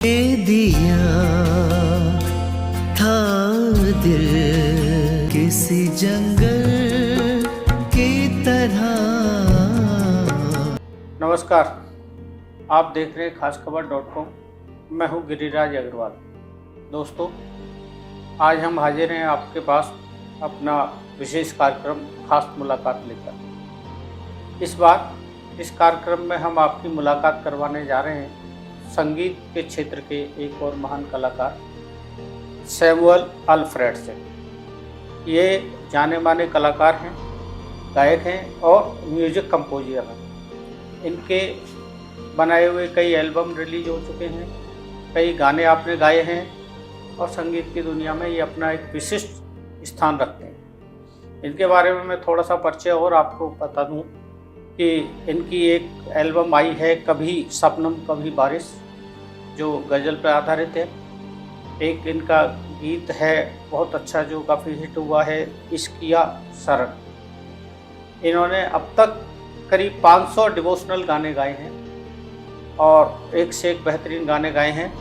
दे दिया था दिल किसी जंगल की तरह। नमस्कार, आप देख रहे हैं खासखबर.com। मैं हूं गिरिराज अग्रवाल। दोस्तों, आज हम हाजिर हैं आपके पास अपना विशेष कार्यक्रम खास मुलाकात लेकर। इस बार इस कार्यक्रम में हम आपकी मुलाकात करवाने जा रहे हैं संगीत के क्षेत्र के एक और महान कलाकार सैमुअल अल्फ्रेड से। ये जाने माने कलाकार हैं, गायक हैं और म्यूजिक कंपोजर हैं। इनके बनाए हुए कई एल्बम रिलीज हो चुके हैं, कई गाने आपने गाए हैं और संगीत की दुनिया में ये अपना एक विशिष्ट स्थान रखते हैं। इनके बारे में मैं थोड़ा सा परिचय और आपको बता दूं कि इनकी एक एल्बम आई है कभी सपनम कभी बारिश, जो गज़ल पर आधारित है। एक इनका गीत है बहुत अच्छा जो काफ़ी हिट हुआ है, इश्किया शरण। इन्होंने अब तक करीब 500 डिवोशनल गाने गाए हैं और एक से एक बेहतरीन गाने गाए हैं।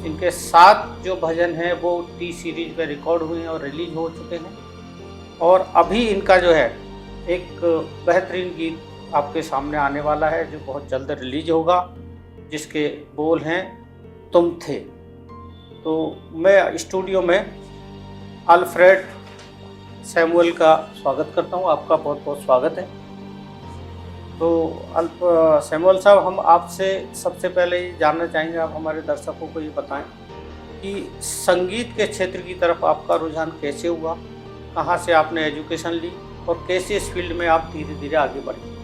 इनके 7 जो भजन हैं वो टी सीरीज में रिकॉर्ड हुए हैं और रिलीज हो चुके हैं। और अभी इनका जो है एक बेहतरीन गीत आपके सामने आने वाला है जो बहुत जल्द रिलीज होगा, जिसके बोल हैं तुम थे। तो मैं स्टूडियो में अल्फ्रेड सैमुअल का स्वागत करता हूं। आपका बहुत बहुत स्वागत है। तो सैमुअल साहब, हम आपसे सबसे पहले ये जानना चाहेंगे, आप हमारे दर्शकों को ये बताएं कि संगीत के क्षेत्र की तरफ आपका रुझान कैसे हुआ, कहाँ से आपने एजुकेशन ली और कैसे इस फील्ड में आप धीरे धीरे आगे बढ़े।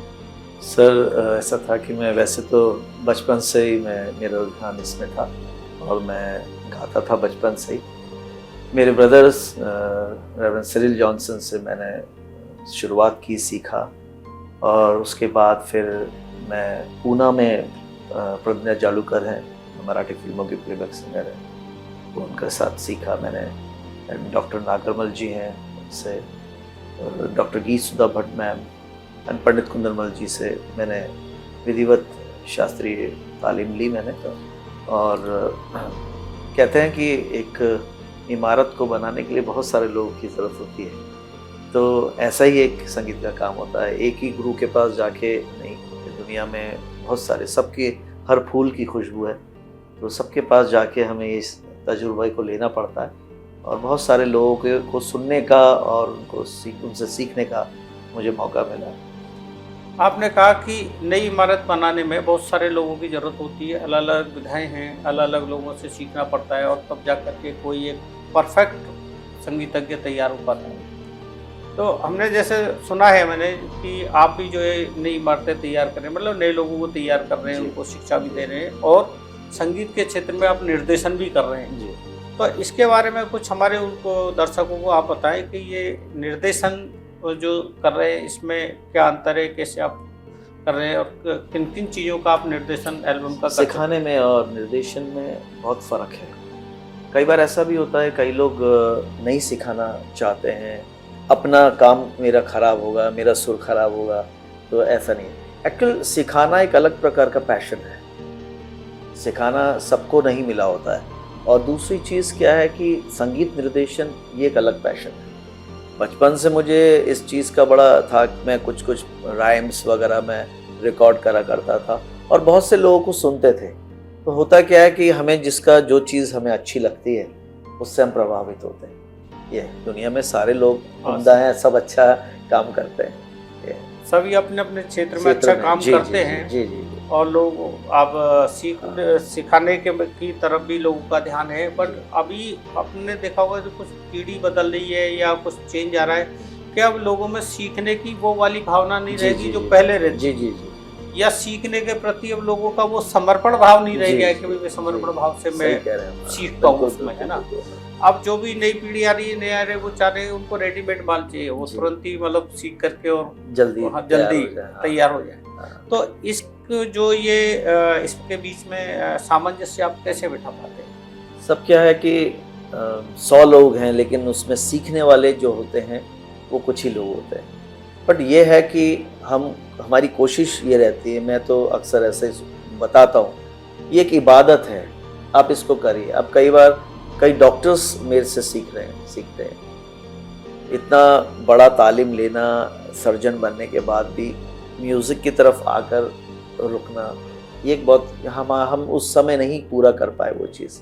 सर, ऐसा था कि मैं वैसे तो बचपन से ही मेरा रुझान इसमें था और मैं गाता था बचपन से ही। मेरे ब्रदर्स रेवरेंड सिरिल जॉनसन से मैंने शुरुआत की, सीखा और उसके बाद फिर मैं पूना में प्रज्ञा जालूकर हैं, मराठी फिल्मों के प्लेबैक सिंगर हैं, उनके साथ सीखा मैंने। डॉक्टर नागरमल जी हैं उनसे, डॉक्टर गीत सुधा भट्ट मैम और पंडित कुंदरमल जी से मैंने विधिवत शास्त्रीय तालीम ली मैंने। और कहते हैं कि एक इमारत को बनाने के लिए बहुत सारे लोगों की ज़रूरत होती है, तो ऐसा ही एक संगीत का काम होता है। एक ही गुरु के पास जाके नहीं, दुनिया में बहुत सारे, सबके हर फूल की खुशबू है, तो सबके पास जाके हमें इस तजुर्बे को लेना पड़ता है और बहुत सारे लोगों को सुनने का और उनसे सीखने का मुझे मौका मिला। आपने कहा कि नई इमारत बनाने में बहुत सारे लोगों की ज़रूरत होती है, अलग अलग विधाएं हैं, अलग अलग लोगों से सीखना पड़ता है और तब जा कर के कोई एक परफेक्ट संगीतज्ञ तैयार हो पाता है। तो हमने जैसे सुना है मैंने कि आप भी जो है नई इमारतें तैयार कर रहे हैं, मतलब नए लोगों को तैयार कर रहे हैं, उनको शिक्षा भी दे रहे हैं और संगीत के क्षेत्र में आप निर्देशन भी कर रहे हैं जी। तो इसके बारे में कुछ हमारे उनको दर्शकों को आप बताएं कि ये निर्देशन जो कर रहे हैं इसमें क्या अंतर है, कैसे आप कर रहे हैं और किन किन चीज़ों का आप निर्देशन एल्बम का सिखाने में और निर्देशन में बहुत फ़र्क है। कई बार ऐसा भी होता है, कई लोग नहीं सिखाना चाहते हैं, अपना काम मेरा ख़राब होगा, मेरा सुर ख़राब होगा, तो ऐसा नहीं है। एक्चुअल सिखाना एक अलग प्रकार का पैशन है, सिखाना सबको नहीं मिला होता है। और दूसरी चीज़ क्या है कि संगीत निर्देशन ये एक अलग पैशन है। बचपन से मुझे इस चीज़ का बड़ा था कि मैं कुछ राइम्स वगैरह मैं रिकॉर्ड करा करता था और बहुत से लोगों को सुनते थे। तो होता क्या है कि हमें जिसका जो चीज़ हमें अच्छी लगती है उससे हम प्रभावित होते हैं। ये दुनिया में सारे लोग उम्दा हैं, सब अच्छा काम करते हैं, सभी अपने अपने क्षेत्र में अच्छा काम करते हैं जी जी। और लोग अब सिखाने की तरफ भी लोगों का ध्यान है। बट अभी आपने देखा होगा कि कुछ पीढ़ी बदल रही है या कुछ चेंज आ रहा है कि अब लोगों में सीखने की वो वाली भावना नहीं रहेगी जो पहले रहती जी जी जी, या सीखने के प्रति अब लोगों का वो समर्पण भाव नहीं रह गया है कि भाई समर्पण भाव से मैं सीख पाऊँ उसमें, है ना। अब जो भी नई पीढ़ी आ रही है, नए आ रहे, वो चाह रहे हैं उनको रेडीमेड माल चाहिए, वो तुरंत ही मतलब सीख करके और जल्दी तैयार हो जाए। तो इस जो ये इसके बीच में सामंजस्य आप कैसे बिठा पाते हैं? सब क्या है कि 100 लोग हैं लेकिन उसमें सीखने वाले जो होते हैं वो कुछ ही लोग होते हैं। बट ये है कि हमारी कोशिश ये रहती है, मैं तो अक्सर ऐसे बताता हूँ, ये एक इबादत है। आप इसको करिए। अब कई बार कई डॉक्टर्स मेरे से सीखते हैं। इतना बड़ा तालीम लेना, सर्जन बनने के बाद भी म्यूज़िक की तरफ आकर रुकना, ये एक बहुत हम उस समय नहीं पूरा कर पाए वो चीज़।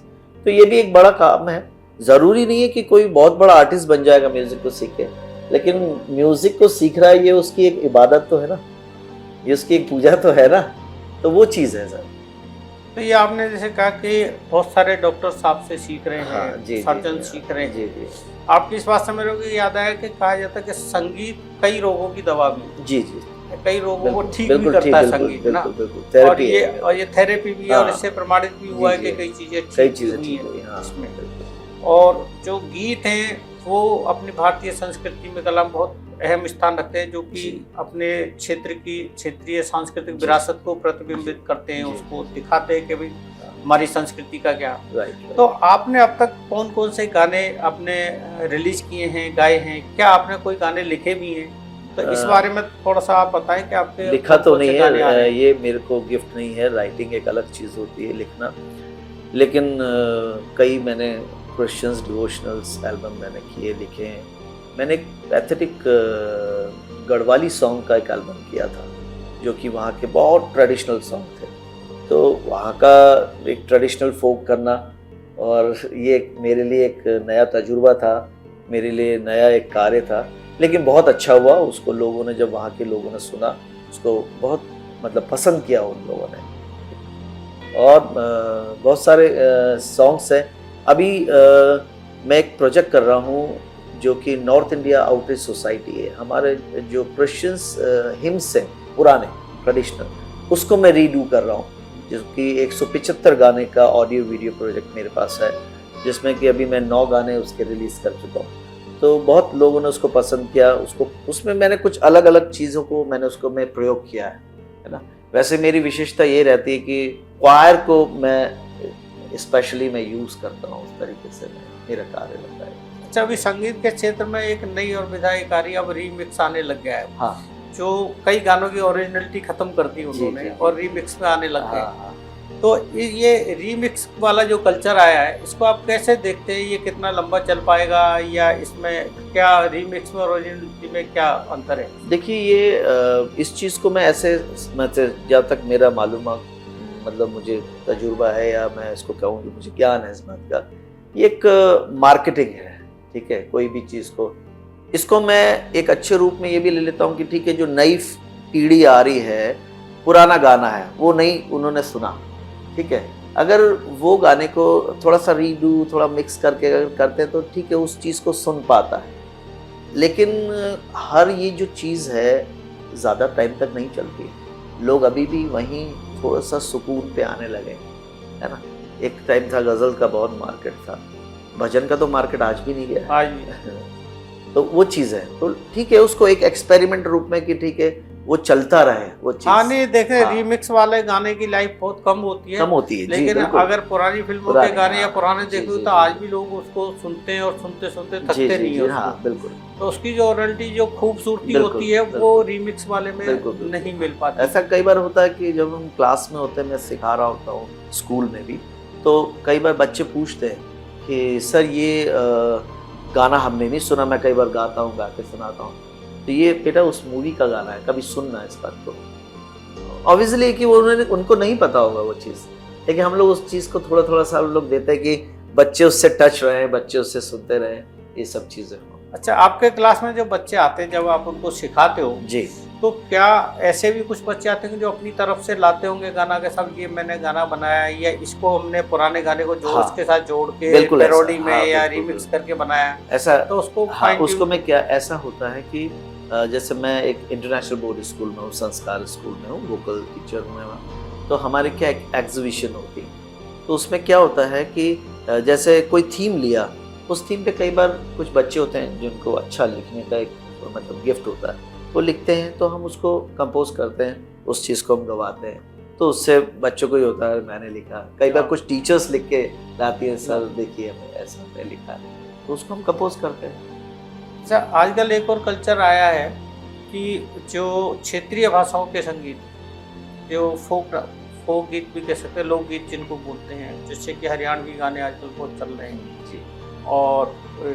तो ये भी एक बड़ा काम है। ज़रूरी नहीं है कि कोई बहुत बड़ा आर्टिस्ट बन जाएगा म्यूज़िक को सीख के, लेकिन म्यूज़िक को सीख रहा है, ये उसकी एक इबादत तो है ना, ये उसकी एक पूजा तो है ना, तो वो चीज़ है सर। तो ये आपने जैसे कहा कि बहुत सारे डॉक्टर्स आपसे सीख रहे हैं, हाँ, जी, सर्जन जी, सीख रहे हैं। जी जी आपकी इस बात से मेरे को याद आया कि कहा जाता है कि संगीत कई रोगों की दवा भी है। जी जी कई रोगों को बिल्कुल, ठीक भी बिल्कुल करता है बिल्कुल, संगीत ना। बिल्कुल, बिल्कुल, और थेरेपी ये है। और ये थेरेपी भी है, और हाँ। इससे प्रमाणित भी हुआ है जी, कि जी। कई चीजें कई ठीक चीज़ें हुई ठीक हैं हुई, हाँ, इसमें। बिल्कुल। और जो गीत हैं वो अपनी भारतीय संस्कृति में कला में बहुत अहम स्थान रखते हैं, जो कि जी। अपने क्षेत्रीय सांस्कृतिक जी। विरासत को प्रतिबिंबित करते हैं, जी। उसको दिखाते हैं कि भाई हमारी संस्कृति का क्या। राइट। तो आपने अब तक कौन कौन से गाने आपने रिलीज किए हैं, गाए हैं? क्या आपने कोई गाने लिखे भी हैं? तो इस बारे में थोड़ा सा आप बताएं कि आपके लिखा तो कौन-कौन से नहीं गाने आ रहे है, हैं? ये मेरे को गिफ्ट नहीं है। राइटिंग एक अलग चीज़ होती है, लिखना। लेकिन कई मैंने क्रिश्चियंस डिवोशनल्स एल्बम मैंने किए, लिखे हैं। मैंने एक पैथेटिक गढ़वाली सॉन्ग का एक एल्बम किया था, जो कि वहाँ के बहुत ट्रेडिशनल सॉन्ग थे। तो वहाँ का एक ट्रेडिशनल फोक करना, और ये मेरे लिए एक नया तजुर्बा था, मेरे लिए नया एक कार्य था। लेकिन बहुत अच्छा हुआ, उसको लोगों ने, जब वहाँ के लोगों ने सुना, उसको बहुत मतलब पसंद किया उन लोगों ने। और बहुत सारे सॉन्ग्स हैं। अभी मैं एक प्रोजेक्ट कर रहा हूँ जो कि नॉर्थ इंडिया आउटरीच सोसाइटी है। हमारे जो क्रिश्चियंस हिम्स हैं पुराने ट्रेडिशनल, उसको मैं रीडू कर रहा हूँ, जो कि 175 गाने का ऑडियो वीडियो प्रोजेक्ट मेरे पास है, जिसमें कि अभी मैं 9 गाने उसके रिलीज़ कर चुका हूँ। तो बहुत लोगों ने उसको पसंद किया। उसमें मैंने कुछ अलग अलग चीज़ों को मैं प्रयोग किया है ना। वैसे मेरी विशेषता ये रहती है कि क्वायर को मैं स्पेशली मैं यूज़ करता हूँ, उस तरीके से मेरा कार्य लगता है। अच्छा, अभी संगीत के क्षेत्र में एक नई और विधायकारी अब रीमिक्स आने लग गया है। हाँ, जो कई गानों की ओरिजिनलिटी खत्म कर दी उन्होंने, जी, जी। और रीमिक्स में आने लग गए। हाँ। तो ये रीमिक्स वाला जो कल्चर आया है, इसको आप कैसे देखते हैं? ये कितना लंबा चल पाएगा, या इसमें क्या रीमिक्स में और ओरिजिनलिटी में क्या अंतर है? देखिए, ये इस चीज़ को मैं ऐसे, जहाँ तक मेरा मालूम मतलब मुझे तजुर्बा है, या मैं इसको कहूँ कि मुझे ज्ञान है इस बात का, ये एक मार्केटिंग है। ठीक है, कोई भी चीज़ को, इसको मैं एक अच्छे रूप में ये भी ले लेता हूँ कि ठीक है, जो नई पीढ़ी आ रही है, पुराना गाना है वो नहीं उन्होंने सुना, ठीक है, अगर वो गाने को थोड़ा सा रीडू, थोड़ा मिक्स करके अगर करते हैं तो ठीक है, उस चीज़ को सुन पाता है। लेकिन हर ये जो चीज़ है ज़्यादा टाइम तक नहीं चलती। लोग अभी भी वहीं थोड़ा सा सुकून पे आने लगे, है ना। एक टाइम था गज़ल का बहुत मार्केट था, भजन का तो मार्केट आज भी नहीं गया है। आज भी। तो वो चीज़ है, तो ठीक है, उसको एक एक्सपेरिमेंट रूप में कि ठीक है वो चलता रहे वो चीज़। हाँ, नहीं देखे, हाँ। रीमिक्स वाले गाने की लाइफ बहुत कम होती है, कम होती है, जी, लेकिन बिल्कुल। अगर पुरानी फिल्मों पुरानी, के गाने या हाँ, पुराने जी, देखो जी, तो जी। आज भी लोग उसको सुनते हैं, और सुनते सुनते जी थकते जी नहीं जी, है हाँ, उसको। बिल्कुल। तो उसकी जो ओरिजिनलिटी, जो खूबसूरती बिल्कुल, होती है, वो बिल्कुल। रीमिक्स वाले में बिल्कुल, बिल्कुल। नहीं मिल पाती। ऐसा कई बार होता है कि जब हम क्लास में होते हैं, मैं सिखा रहा होता हूँ स्कूल में भी, तो कई बार बच्चे पूछते हैं कि सर ये गाना हमने नहीं सुना। मैं कई बार गाता हूँ, गा के सुनाता हूँ, तो ये बेटा उस मूवी का गाना है, कभी सुनना इस बात को। ऑब्वियसली कि उनको नहीं पता होगा वो चीज़, लेकिन हम लोग उस चीज़ को थोड़ा थोड़ा सा हम लोग देते हैं कि बच्चे उससे टच रहे, बच्चे उससे सुनते रहे, ये सब चीज़ें हो। अच्छा, आपके क्लास में जो बच्चे आते हैं, जब आप उनको सिखाते हो, जी, तो क्या ऐसे भी कुछ बच्चे आते हैं जो अपनी तरफ से लाते होंगे गाना के साथ, ये मैंने गाना बनाया, या इसको हमने पुराने गाने को हाँ, उसके साथ जोड़ के बिल्कुल ऐसा, पैरोडी में, हाँ, या बिल्कुल, रीमिक्स बिल्कुल। करके बनाया, ऐसा, तो उसको हाँ, fine उसको tune- मैं क्या, ऐसा होता है कि जैसे मैं एक इंटरनेशनल बोर्ड स्कूल में हूँ, संस्कार स्कूल में हूँ, वोकल टीचर हूँ मैं वहाँ। तो हमारे क्या एक एग्जीबिशन होती है, तो उसमें क्या होता है कि जैसे कोई थीम लिया, उस थीम पे कई बार कुछ बच्चे होते हैं जिनको अच्छा लिखने का एक मतलब गिफ्ट होता है, वो लिखते हैं, तो हम उसको कंपोज करते हैं, उस चीज़ को हम गवाते हैं, तो उससे बच्चों को ही होता है मैंने लिखा। कई बार कुछ टीचर्स लिख के लाती हैं, सर देखिए हमें ऐसा हमने लिखा है, तो उसको हम कंपोज करते हैं। अच्छा, आजकल एक और कल्चर आया है कि जो क्षेत्रीय भाषाओं के संगीत, जो फोक गीत भी कह सकते हैं, लोकगीत जिनको बोलते हैं, जिससे कि हरियाणवी गाने आजकल बहुत चल रहे हैं जी और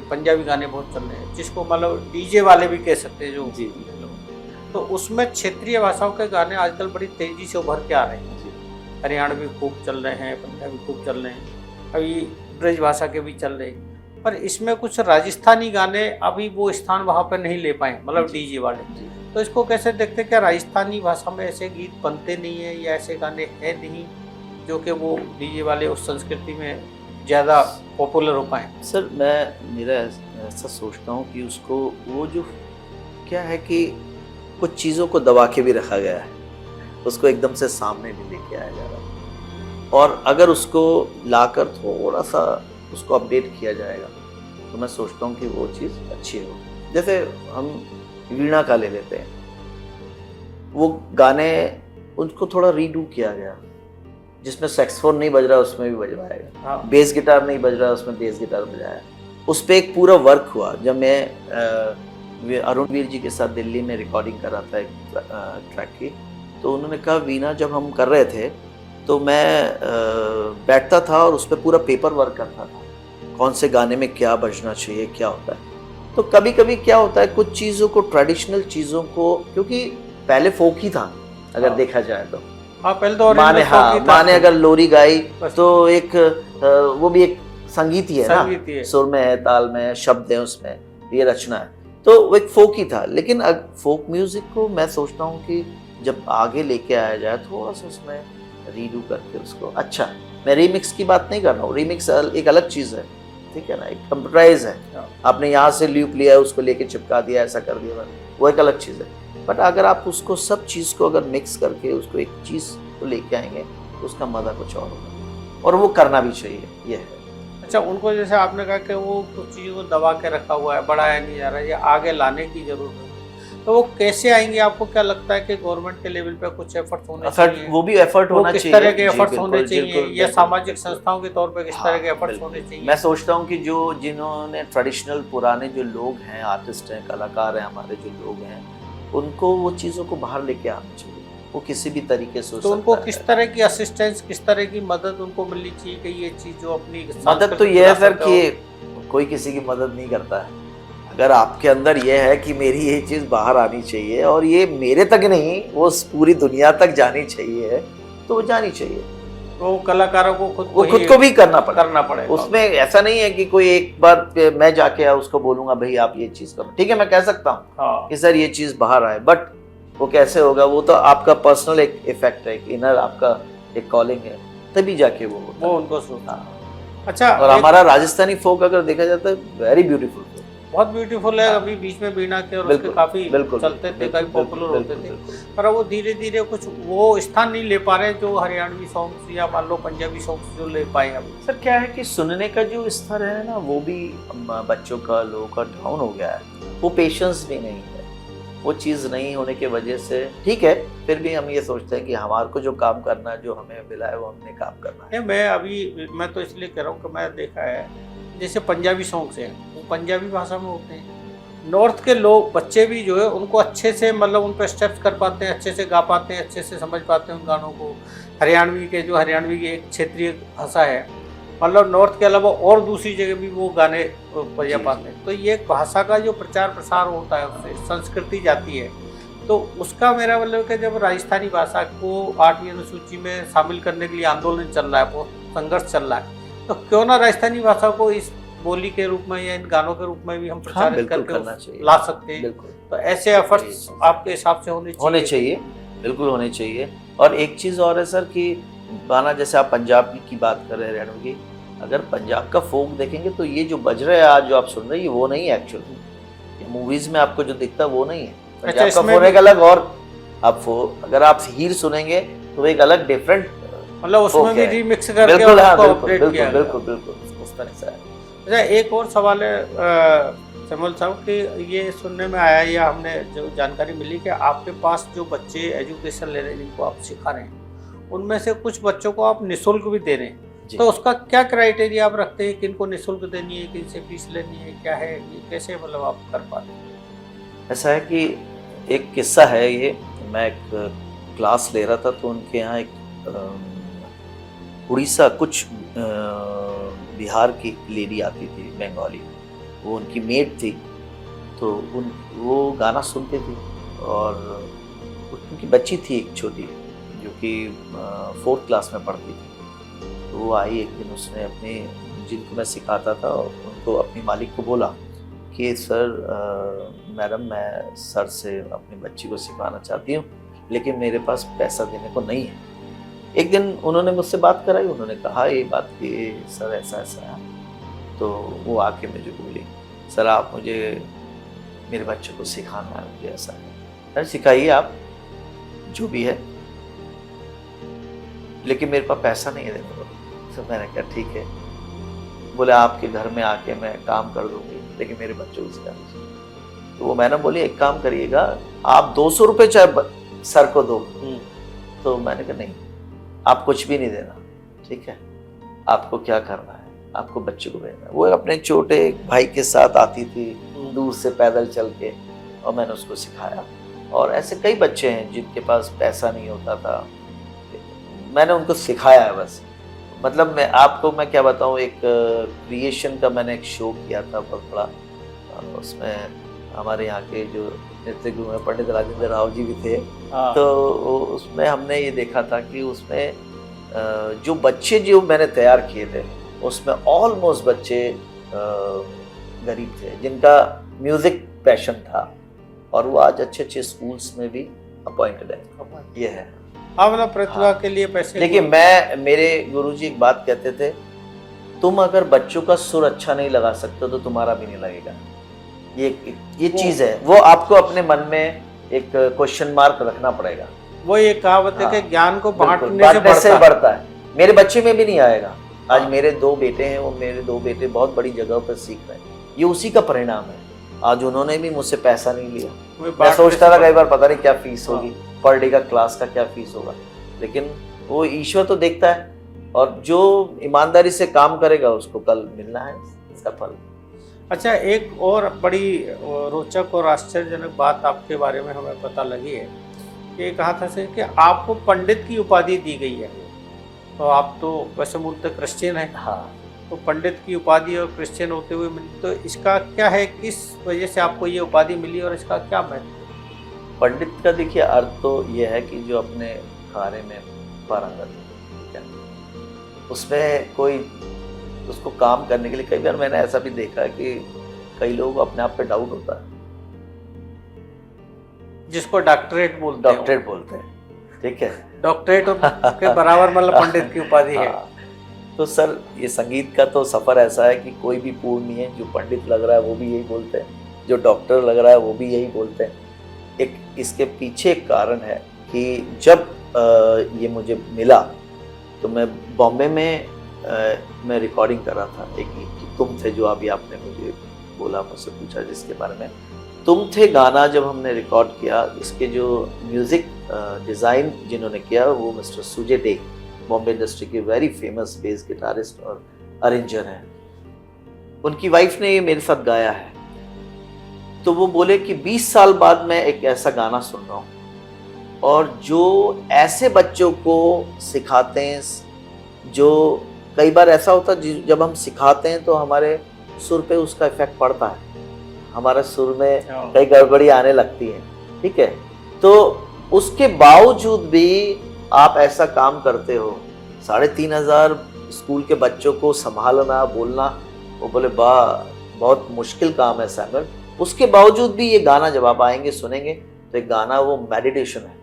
पंजाबी गाने बहुत चल रहे हैं, जिसको मतलब डीजे वाले भी कह सकते हैं जो जी तो उसमें क्षेत्रीय भाषाओं के गाने आजकल बड़ी तेजी से उभर के आ रहे हैं। जी हरियाणवी खूब चल रहे हैं, पंजाबी खूब चल रहे हैं, अभी ब्रज भाषा के भी चल रहे हैं, पर इसमें कुछ राजस्थानी गाने अभी वो स्थान वहाँ पर नहीं ले पाए, मतलब डीजे वाले। जी। तो इसको कैसे देखते हैं, क्या राजस्थानी भाषा में ऐसे गीत बनते नहीं हैं या ऐसे गाने हैं नहीं जो कि वो डीजे वाले उस संस्कृति में ज़्यादा पॉपुलर हो पाए? सर मेरा ऐसा सोचता हूँ कि उसको वो जो क्या है कि कुछ चीज़ों को दबा के भी रखा गया है, उसको एकदम से सामने नहीं लेके आया जा रहा, और अगर उसको लाकर थोड़ा सा उसको अपडेट किया जाएगा तो मैं सोचता हूँ कि वो चीज़ अच्छी होगी। जैसे हम वीणा का ले लेते हैं, वो गाने उनको थोड़ा रीडू किया गया, जिसमें सैक्सोफोन नहीं बज रहा उसमें भी बजवाएगा, हाँ। बेस गिटार नहीं बज रहा उसमें बेस गिटार बजाया, उस पर एक पूरा वर्क हुआ। जब मैं अरुण वीर जी के साथ दिल्ली में रिकॉर्डिंग कर रहा था एक ट्रैक की, तो उन्होंने कहा वीणा जब हम कर रहे थे तो मैं बैठता था और उस पर पूरा पेपर वर्क करता था, कौन से गाने में क्या बजना चाहिए, क्या होता है। तो कभी कभी क्या होता है, कुछ चीज़ों को, ट्रेडिशनल चीज़ों को, क्योंकि पहले फोक ही था अगर देखा जाए तो। हाँ, पहले तो माँ ने अगर लोरी गाई तो एक वो भी एक संगीत ही है ना, सुर में है, ताल में है, शब्द है, उसमें ये रचना है, तो वो एक फोक ही था। लेकिन फोक म्यूजिक को मैं सोचता हूँ कि जब आगे लेके आया जाए, थोड़ा सा उसमें रीडू करके उसको, अच्छा मैं रीमिक्स की बात नहीं कर रहा हूँ, रीमिक्स एक अलग चीज़ है, ठीक है ना, एक कंप्यूटराइज है, आपने यहाँ से लूप लिया है, उसको लेके चिपका दिया, ऐसा कर दिया, वो एक अलग चीज़ है। बट अगर आप उसको सब चीज़ को अगर मिक्स करके उसको एक चीज़ को लेके आएंगे तो उसका मज़ा कुछ और होगा, और वो करना भी चाहिए, ये है। अच्छा, उनको जैसे आपने कहा कि वो कुछ चीज़ों को दबा के रखा हुआ है, बढ़ाया नहीं जा रहा है, ये आगे लाने की जरूरत है, तो वो कैसे आएंगे? आपको क्या लगता है कि गवर्नमेंट के लेवल पे कुछ एफर्ट्स होने चाहिए? वो भी एफर्ट होना चाहिए, किस तरह के एफर्ट्स होने चाहिए, या सामाजिक संस्थाओं के तौर पे किस तरह के एफर्ट्स होने चाहिए? मैं सोचता हूँ कि जो जिन्होंने ट्रेडिशनल पुराने जो लोग हैं, आर्टिस्ट हैं, कलाकार हैं, हमारे जो लोग हैं, उनको वो चीज़ों को बाहर लेके आना चाहिए, वो किसी भी तरीके से। तो उनको किस तरह की असिस्टेंस, किस तरह की मदद उनको मिलनी चाहिए कि ये चीज़ जो अपनी मदद तो ये है सर कि कोई किसी की मदद नहीं करता है। अगर आपके अंदर ये है कि मेरी ये चीज़ बाहर आनी चाहिए और ये मेरे तक नहीं, वो पूरी दुनिया तक जानी चाहिए, तो वो जानी चाहिए। तो कलाकारों को खुद को भी करना पड़ेगा। उसमें ऐसा नहीं है कि कोई एक बार मैं जाके उसको बोलूंगा भाई आप ये चीज़ करो, ठीक है मैं कह सकता हूँ हाँ। कि सर ये चीज़ बाहर आए, बट वो कैसे होगा? वो तो आपका पर्सनल एक इफेक्ट है, एक इनर आपका एक कॉलिंग है, तभी जाके वो उनको सुनना। अच्छा, और हमारा राजस्थानी फोक अगर देखा जाता है वेरी ब्यूटीफुल, बहुत ब्यूटीफुल है। अभी बीच में बीना के और उसके काफी चलते थे, काफी पॉपुलर होते थे, पर वो धीरे धीरे कुछ वो स्थान नहीं ले पा रहे जो हरियाणवी सॉन्ग्स या मान लो पंजाबी सॉन्ग्स जो ले पाए अभी। सर क्या है कि सुनने का जो स्तर है ना, वो भी बच्चों का, लोगों का डाउन हो गया है, वो पेशेंस भी नहीं है, वो चीज़ नहीं होने की वजह से। ठीक है, फिर भी हम ये सोचते हैं कि हमारे को जो काम करना है, जो हमें मिला है वो हमने काम करना है। मैं तो इसलिए कह रहा हूँ कि मैं देखा है जैसे पंजाबी सॉन्ग्स हैं वो पंजाबी भाषा में होते हैं, नॉर्थ के लोग बच्चे भी जो है उनको अच्छे से मतलब उन पर स्टेप्स कर पाते हैं, अच्छे से गा पाते हैं, अच्छे से समझ पाते हैं उन गानों को। हरियाणवी की एक क्षेत्रीय भाषा है, मतलब नॉर्थ के अलावा और दूसरी जगह भी वो गाने बजा पाते हैं। तो ये एक भाषा का जो प्रचार प्रसार होता है, उससे संस्कृति जाती है। तो उसका मेरा मतलब है कि जब राजस्थानी भाषा को 8वीं अनुसूची में शामिल करने के लिए आंदोलन चल रहा है, बहुत संघर्ष चल रहा है, तो क्यों ना राजस्थानी भाषा को इस बोली के रूप में या इन गानों के रूप में भी हम प्रचारित करके ला सकते हैं। तो ऐसे एफर्ट्स आपके हिसाब से होने चाहिए, बिल्कुल होने चाहिए। और एक चीज़ और है सर कि गाना, जैसे आप पंजाब की बात कर रहे हैं, हरियाणा की, अगर पंजाब का फोक देखेंगे तो ये जो बज रहा है आज, जो आप सुन रहे हैं, वो नहीं है एक्चुअली। मूवीज में आपको जो दिखता है वो नहीं है। पंजाब का फोक एक अलग, और आप अगर आप हीर सुनेंगे तो एक अलग डिफरेंट, मतलब उसमें भी रीमिक्स करके बिल्कुल बिल्कुल उस तरह से। अच्छा, एक और सवाल है सैमुअल साहब कि ये सुनने में आया या हमने जो जानकारी मिली कि आपके पास जो बच्चे एजुकेशन ले रहे हैं, जिनको आप सिखा रहे हैं, उनमें से कुछ बच्चों को आप निःशुल्क भी दे रहे हैं, तो उसका क्या क्राइटेरिया आप रखते हैं, किनको निःशुल्क देनी है, किनसे फीस लेनी है, क्या है ये, कैसे मतलब आप कर पाते हैं? ऐसा है कि एक किस्सा है, ये मैं एक क्लास ले रहा था, तो उनके यहाँ एक उड़ीसा कुछ बिहार की लेडी आती थी बंगाली, वो उनकी मेड थी, तो वो गाना सुनती थी और उनकी बच्ची थी एक छोटी जो कि 4th क्लास में पढ़ती थी। तो वो आई एक दिन, उसने अपने जिनको मैं सिखाता था उनको अपनी मालिक को बोला कि सर मैडम मैं सर से अपनी बच्ची को सिखाना चाहती हूँ लेकिन मेरे पास पैसा देने को नहीं है। एक दिन उन्होंने मुझसे बात कराई, उन्होंने कहा ये बात कि सर ऐसा ऐसा है। तो वो आके मुझे बोली सर आप मुझे मेरे बच्चे को सिखाना है, मुझे ऐसा है। सर सिखाइए आप जो भी है, लेकिन मेरे पास पैसा नहीं है देने को। तो मैंने कहा ठीक है। बोले आपके घर में आके मैं काम कर दूंगी लेकिन मेरे बच्चों को सिखा दीजिए। तो वो मैंने बोली एक काम करिएगा, आप 200 रुपये चाहे सर को दो। तो मैंने कहा नहीं, आप कुछ भी नहीं देना, ठीक है। आपको क्या करना है, आपको बच्चे को भेजना है। वो अपने छोटे भाई के साथ आती थी दूर से पैदल चल के, और मैंने उसको सिखाया। और ऐसे कई बच्चे हैं जिनके पास पैसा नहीं होता था, मैंने उनको सिखाया है बस। मतलब मैं क्या बताऊँ, एक क्रिएशन का मैंने एक शो किया था बहुत बड़ा, उसमें हमारे यहाँ के जो नृत्य गुरु हैं पंडित राजेंद्र राव जी भी थे। तो उसमें हमने ये देखा था कि उसमें जो बच्चे जो मैंने तैयार किए थे उसमें ऑलमोस्ट बच्चे गरीब थे जिनका म्यूजिक पैशन था, और वो आज अच्छे अच्छे स्कूल्स में भी अपॉइंटेड है। ये है अपना प्रतिभा के लिए पैसे। देखिए मेरे गुरुजी एक बात कहते थे, तुम अगर बच्चों का सुर अच्छा नहीं लगा सकते तो तुम्हारा भी नहीं लगेगा। ये चीज है, वो आपको अपने मन में एक क्वेश्चन मार्क रखना पड़ेगा। वो ये कहावत है कि ज्ञान को बांटने से बढ़ता है। मेरे बच्चे में भी नहीं आएगा। आज मेरे 2 बेटे हैं, वो मेरे 2 बेटे बहुत बड़ी जगह पर सीख रहे हैं, ये उसी का परिणाम है। आज उन्होंने भी मुझसे पैसा नहीं लिया। मैं सोचता था कई बार पता नहीं क्या फीस होगी, पर डे का क्लास का क्या फीस होगा, लेकिन वो ईश्वर तो देखता है, और जो ईमानदारी से काम करेगा उसको कल मिलना है इसका फल। अच्छा, एक और बड़ी रोचक और आश्चर्यजनक बात आपके बारे में हमें पता लगी है। ये कहा था सर कि आपको पंडित की उपाधि दी गई है। तो आप तो वैसे मूलतः क्रिश्चियन हैं। हाँ। तो पंडित की उपाधि और क्रिश्चियन होते हुए मिली, तो इसका क्या है, किस वजह से आपको ये उपाधि मिली और इसका क्या महत्व? पंडित का देखिए अर्थ तो ये है कि जो अपने कार्य में पारंगत है, उसमें कोई उसको काम करने के लिए। कई बार मैंने ऐसा भी देखा है कि कई लोगों को अपने आप पे डाउट होता है, जिसको डॉक्टरेट बोलते हैं, ठीक है। डॉक्टरेट के बराबर मतलब पंडित की उपाधि है। तो सर ये संगीत का तो सफर ऐसा है कि कोई भी पूर्ण नहीं है। जो पंडित लग रहा है वो भी यही बोलते हैं, जो डॉक्टर लग रहा है वो भी यही बोलते हैं। एक इसके पीछे एक कारण है कि जब ये मुझे मिला तो मैं बॉम्बे में मैं रिकॉर्डिंग कर रहा था। एक तुम थे, जो अभी आपने मुझे बोला, मुझसे पूछा जिसके बारे में, तुम थे गाना जब हमने रिकॉर्ड किया, इसके जो म्यूजिक डिज़ाइन जिन्होंने किया वो mister Sujay day, Bombay industry के वेरी फेमस बेस गिटारिस्ट और अरेंजर हैं। उनकी वाइफ ने ये मेरे साथ गाया है। तो वो बोले कि 20 साल बाद मैं एक ऐसा गाना सुन रहा हूँ, और जो ऐसे बच्चों को सिखाते हैं, जो कई बार ऐसा होता है जब हम सिखाते हैं तो हमारे सुर पे उसका इफेक्ट पड़ता है, हमारे सुर में कई गड़बड़ी आने लगती है, ठीक है। तो उसके बावजूद भी आप ऐसा काम करते हो, 3,500 स्कूल के बच्चों को संभालना, बोलना। वो बोले बहुत मुश्किल काम है सैमुअल। उसके बावजूद भी ये गाना जब आप आएंगे सुनेंगे तो एक गाना वो मेडिटेशन है,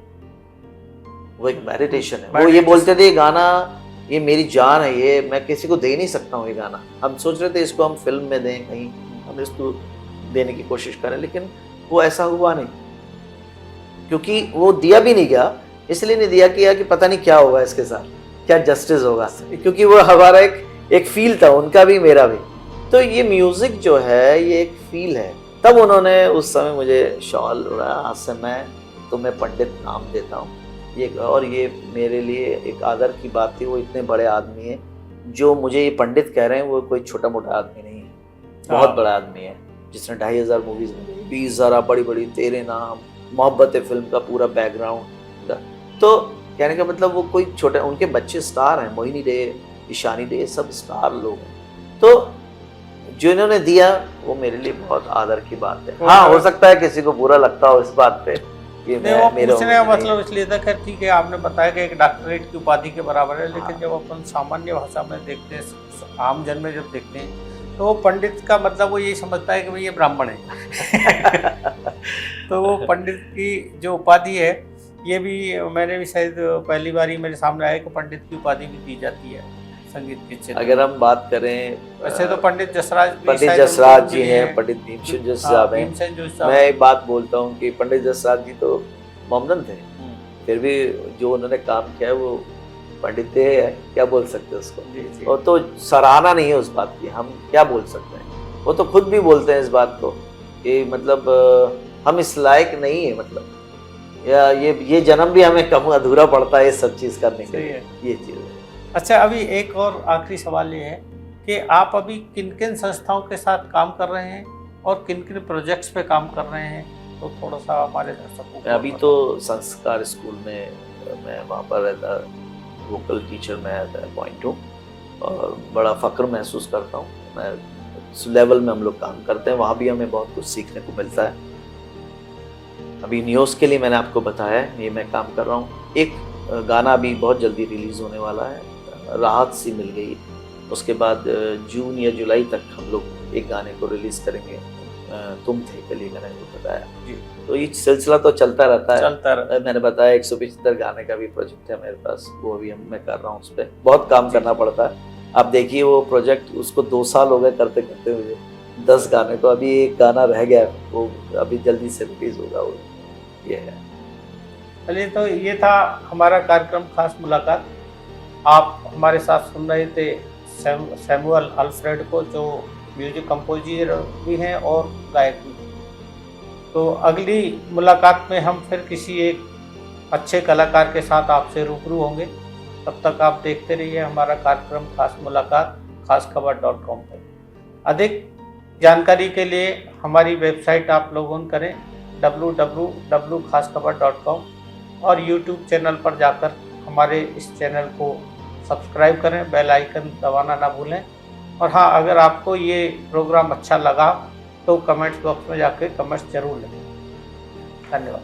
वो एक मेडिटेशन है। वो ये बोलते थे ये गाना ये मेरी जान है, ये मैं किसी को दे नहीं सकता हूँ ये गाना। हम सोच रहे थे इसको हम फिल्म में दें, कहीं हम इसको देने की कोशिश करें, लेकिन वो ऐसा हुआ नहीं, क्योंकि वो दिया भी नहीं गया। इसलिए नहीं दिया किया कि पता नहीं क्या होगा इसके साथ, क्या जस्टिस होगा, क्योंकि वो हमारा एक फील था, उनका भी मेरा भी। तो ये म्यूजिक जो है ये एक फील है। तब उन्होंने उस समय मुझे शॉल उड़ाया, आज से मैं तुम्हें पंडित नाम देता हूँ। ये और ये मेरे लिए एक आदर की बात थी। वो इतने बड़े आदमी हैं, जो मुझे ये पंडित कह रहे हैं, वो कोई छोटा मोटा आदमी नहीं है, बहुत बड़ा आदमी है, जिसने 2,500 मूवीज में 20 बड़ी बड़ी, तेरे नाम, मोहब्बत फिल्म का पूरा बैकग्राउंड। तो कहने का मतलब वो कोई छोटे, उनके बच्चे स्टार हैं, मोहिनी डे, ईशानी डे, सब स्टार लोग हैं। तो जो इन्होंने दिया वो मेरे लिए बहुत आदर की बात है। हाँ, हो सकता है किसी को बुरा लगता हो इस बात पे कि नहीं, वो पूछने का मतलब इसलिए था कि ठीक है आपने बताया कि एक डॉक्टरेट की उपाधि के बराबर है, लेकिन जब अपन सामान्य भाषा में देखते हैं, आम जन में जब देखते हैं, तो वो पंडित का मतलब वो यही समझता है कि भाई ये ब्राह्मण है। तो वो पंडित की जो उपाधि है, ये भी मैंने भी शायद पहली बार ही मेरे सामने आया कि पंडित की उपाधि भी दी जाती है संगीत के क्षेत्र। अगर हम बात करें, वैसे तो पंडित जसराज जी हैं, पंडित भीमसेन जोशी साहब हैं। मैं एक बात बोलता हूँ कि पंडित जसराज जी तो मोमदन थे, फिर भी जो उन्होंने काम किया है वो पंडित है, क्या बोल सकते हैं उसको। वो तो सराहना नहीं है उस बात की, हम क्या बोल सकते हैं। वो तो खुद भी बोलते हैं इस बात को कि मतलब हम इस लायक नहीं है, मतलब या ये जन्म भी हमें कम अधूरा पड़ता है ये सब चीज़ करने के लिए, ये चीज़ है। अच्छा, अभी एक और आखिरी सवाल ये है कि आप अभी किन किन संस्थाओं के साथ काम कर रहे हैं और किन किन प्रोजेक्ट्स पे काम कर रहे हैं, तो थोड़ा सा हमारे दर्शकों को। अभी तो संस्कार स्कूल में मैं वहाँ पर रहता, वोकल टीचर मैं अपॉइंट हूँ और बड़ा फ़ख्र महसूस करता हूँ। मैं उस लेवल में हम लोग काम करते हैं, वहाँ भी हमें बहुत कुछ सीखने को मिलता है। अभी न्यूज़ के लिए मैंने आपको बताया है, ये मैं काम कर रहा हूँ। एक गाना भी बहुत जल्दी रिलीज़ होने वाला है, राहत सी मिल गई। उसके बाद जून या जुलाई तक हम लोग एक गाने को रिलीज़ करेंगे, तुम थे कल, ये मैंने आपको बताया जी। तो ये सिलसिला तो चलता रहता है। मैंने बताया 175 गाने का भी प्रोजेक्ट है मेरे पास, वो भी मैं कर रहा हूँ। उस पर बहुत काम करना पड़ता है। आप देखिए वो प्रोजेक्ट, उसको 2 साल हो गए करते करते हुए, 10 गाने को, अभी एक गाना रह गया, वो अभी जल्दी से रिलीज होगा। वो ये है। चलिए, तो ये था हमारा कार्यक्रम खास मुलाकात। आप हमारे साथ सुन रहे थे सैमुअल अल्फ्रेड को, जो म्यूजिक कंपोजर भी हैं और गायक भी। तो अगली मुलाकात में हम फिर किसी एक अच्छे कलाकार के साथ आपसे रूबरू होंगे। तब तक आप देखते रहिए हमारा कार्यक्रम खास मुलाकात खासखबर.com पर। अधिक जानकारी के लिए हमारी वेबसाइट आप लॉगिन करें www.खासखबर.com और यूट्यूब चैनल पर जाकर हमारे इस चैनल को सब्सक्राइब करें, बेल आइकन दबाना ना भूलें। और हाँ, अगर आपको ये प्रोग्राम अच्छा लगा तो कमेंट्स बॉक्स में जाके कमेंट्स जरूर लिखें। धन्यवाद।